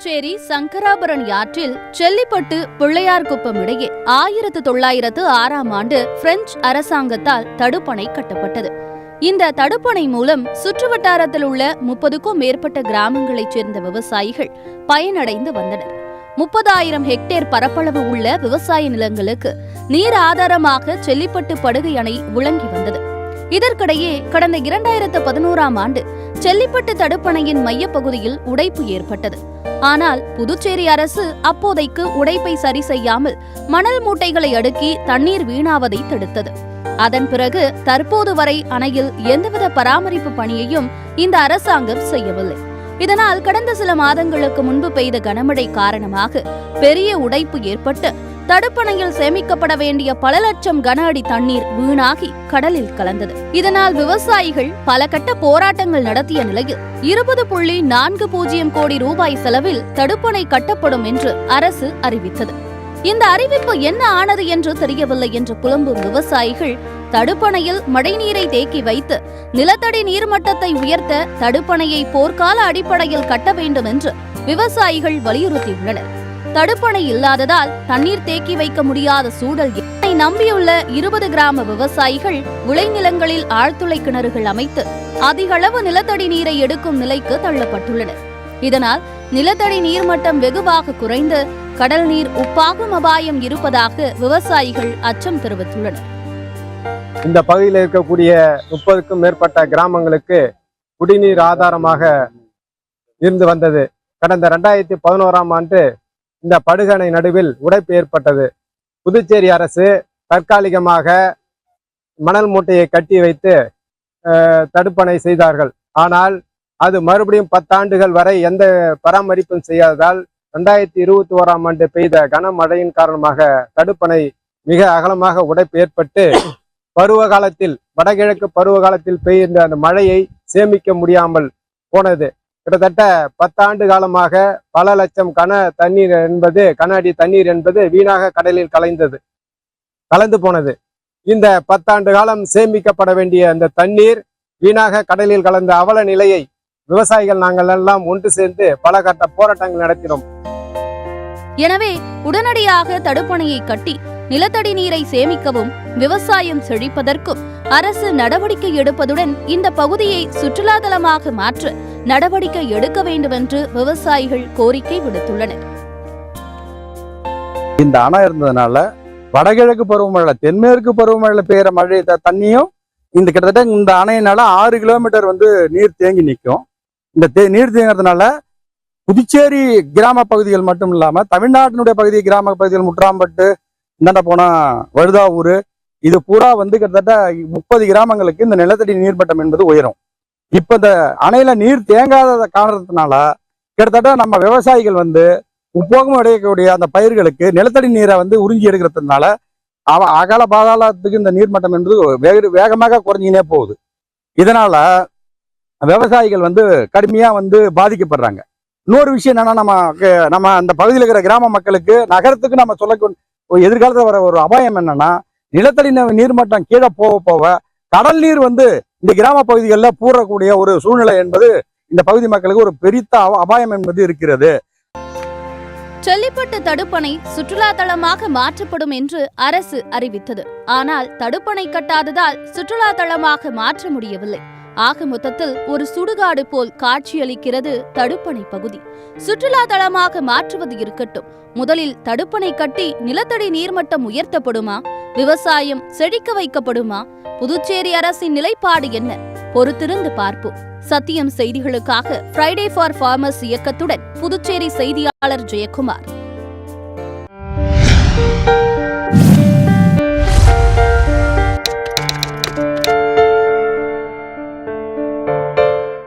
புதுச்சேரி சங்கராபரணி ஆற்றில் செல்லிப்பட்டு பிள்ளையார்குப்பம் இடையே 1906 பிரெஞ்சு அரசாங்கத்தால் தடுப்பணை கட்டப்பட்டது. இந்த தடுப்பணை மூலம் சுற்றுவட்டாரத்தில் உள்ள 30க்கும் மேற்பட்ட கிராமங்களைச் சேர்ந்த விவசாயிகள் பயனடைந்து வந்தனர். 30,000 ஹெக்டேர் பரப்பளவு உள்ள விவசாய நிலங்களுக்கு நீர் ஆதாரமாக செல்லிப்பட்டு படுகை அணை விளங்கி வந்தது. இதற்கிடையே கடந்த 2011 செல்லிப்பட்டு தடுப்பணையின் மையப்பகுதியில் உடைப்பு ஏற்பட்டது. ஆனால் புதுச்சேரி அரசு அப்போதைக்கு உடைப்பை சரி செய்யாமல் மணல் மூட்டைகளை அடுக்கி தண்ணீர் வீணாவதை தடுத்தது. அதன் பிறகு தற்போது வரை அணையில் எந்தவித பராமரிப்பு பணியையும் இந்த அரசாங்கம் செய்யவில்லை. இதனால் கடந்த சில மாதங்களுக்கு முன்பு பெய்த கனமழை காரணமாக பெரிய உடைப்பு ஏற்பட்டு தடுப்பணையில் சேமிக்கப்பட வேண்டிய பல லட்சம் கன அடி தண்ணீர் வீணாகி கடலில் கலந்தது. இதனால் விவசாயிகள் பல கட்ட போராட்டங்கள் நடத்திய நிலையில் 20.40 கோடி ரூபாய் செலவில் தடுப்பணை கட்டப்படும் என்று அரசு அறிவித்தது. இந்த அறிவிப்பு என்ன ஆனது என்று தெரியவில்லை என்று புலம்பும் விவசாயிகள் தடுப்பணையில் மழைநீரை தேக்கி வைத்து நிலத்தடி நீர்மட்டத்தை உயர்த்த தடுப்பணையை போர்க்கால அடிப்படையில் கட்ட வேண்டும் என்று விவசாயிகள் வலியுறுத்தியுள்ளனர். தடுப்பணை இல்லாததால் தண்ணீர் தேக்கி வைக்க முடியாத சூழல். இதனை நம்பியுள்ள 20 கிராம விவசாயிகள் விளைநிலங்களில் ஆழ்துளை கிணறுகள் அமைத்து அதிக அளவு நிலத்தடி நீரை எடுக்கும் நிலைக்கு தள்ளப்பட்டுள்ளனர். இதனால் நிலத்தடி நீர்மட்டம் வெகுவாக குறைந்து கடல் நீர் உப்பாகும் அபாயம் இருப்பதாக விவசாயிகள் அச்சம் தெரிவித்துள்ளனர். இந்த பகுதியில் இருக்கக்கூடிய 30க்கும் மேற்பட்ட கிராமங்களுக்கு குடிநீர் ஆதாரமாக இருந்து வந்தது. கடந்த 2011 இந்த படுகணை நடுவில் உடைப்பு ஏற்பட்டது. புதுச்சேரி அரசு தற்காலிகமாக மணல் மூட்டையை கட்டி வைத்து தடுப்பணை செய்தார்கள். ஆனால் அது மறுபடியும் 10 ஆண்டுகள் வரை எந்த பராமரிப்பும் செய்யாததால் 2021 பெய்த கனமழையின் காரணமாக தடுப்பணை மிக அகலமாக உடைப்பு ஏற்பட்டு பருவ காலத்தில் வடகிழக்கு பருவ காலத்தில் பெய்த அந்த மழையை சேமிக்க முடியாமல் போனது. கிட்டத்தட்ட 10 ஆண்டு காலமாக பல லட்சம் கன அடி தண்ணீர் என்பது வீணாக கடலில் கலந்து போனது. இந்த 10 ஆண்டு காலம் சேமிக்கப்பட வேண்டிய அந்த தண்ணீர் வீணாக கடலில் கலந்த அவல நிலையை விவசாயிகள் நாங்கள் எல்லாம் ஒன்று சேர்ந்து பல கட்ட போராட்டங்கள் நடத்தினோம். எனவே உடனடியாக தடுப்பணையை கட்டி நிலத்தடி நீரை சேமிக்கவும் விவசாயம் செழிப்பதற்கும் அரசு நடவடிக்கை எடுப்பதுடன் இந்த பகுதியை சுற்றுலா தலமாக மாற்ற நடவடிக்கை எடுக்க வேண்டும் என்று விவசாயிகள் கோரிக்கை விடுத்துள்ளனர். இந்த அணை இருந்ததுனால வடகிழக்கு பருவமழை தென்மேற்கு பருவமழை பெய்கிற மழை தண்ணியும் இந்த கிட்டத்தட்ட இந்த அணையினால 6 கிலோமீட்டர் நீர் தேங்கி நிற்கும். இந்த நீர் தேங்கிறதுனால புதுச்சேரி கிராம பகுதிகள் மட்டும் இல்லாம தமிழ்நாட்டினுடைய கிராம பகுதிகள் முற்றாம்பட்டு இந்தாண்ட போனா வழுதாவூர் இது பூரா கிட்டத்தட்ட 30 கிராமங்களுக்கு இந்த நிலத்தடி நீர்மட்டம் என்பது உயரும். இப்ப இந்த அணையில நீர் தேங்காத காரணத்தினால கிட்டத்தட்ட நம்ம விவசாயிகள் உப்போகம் அடையக்கூடிய அந்த பயிர்களுக்கு நிலத்தடி நீரை உறிஞ்சி எடுக்கிறதுனால அகல பாதாளத்துக்கு இந்த நீர்மட்டம் என்பது வேகமாக குறைஞ்சினே போகுது. இதனால விவசாயிகள் கடுமையா பாதிக்கப்படுறாங்க. இன்னொரு விஷயம் என்னன்னா நம்ம அந்த பகுதியில் இருக்கிற கிராம மக்களுக்கு நகரத்துக்கு நம்ம சொல்ல எதிர்காலத்தில் வர ஒரு அபாயம் என்னன்னா நிலத்தடி நீர்மட்டம் கீழே போக போக கடல் நீர் இந்த கிராம பகுதிகளில் பூரக்கூடிய ஒரு சூழ்நிலை என்பது இந்த பகுதி மக்களுக்கு ஒரு பெரிய அபாயம் என்பது இருக்கிறது. செல்லிப்பட்டு தடுப்பணை சுற்றுலா தலமாக மாற்றப்படும் என்று அரசு அறிவித்தது. ஆனால் தடுப்பணை கட்டாததால் சுற்றுலா தலமாக மாற்ற முடியவில்லை. ஆக மொத்தத்தில் ஒரு சுடுகாடு போல் காட்சியளிக்கிறது தடுப்பணை பகுதி. சுற்றுலா தலமாக மாற்றுவது இருக்கட்டும், முதலில் தடுப்பணை கட்டி நிலத்தடி நீர்மட்டம் உயர்த்தப்படுமா? விவசாயம் செழிக்க வைக்கப்படுமா? புதுச்சேரி அரசின் நிலைப்பாடு என்ன? பொறுத்திருந்து பார்ப்போம். சத்தியம் செய்திகளுக்காக ஃப்ரைடே ஃபார் ஃபார்மர்ஸ் இயக்கத்துடன் புதுச்சேரி செய்தியாளர் ஜெயக்குமார்.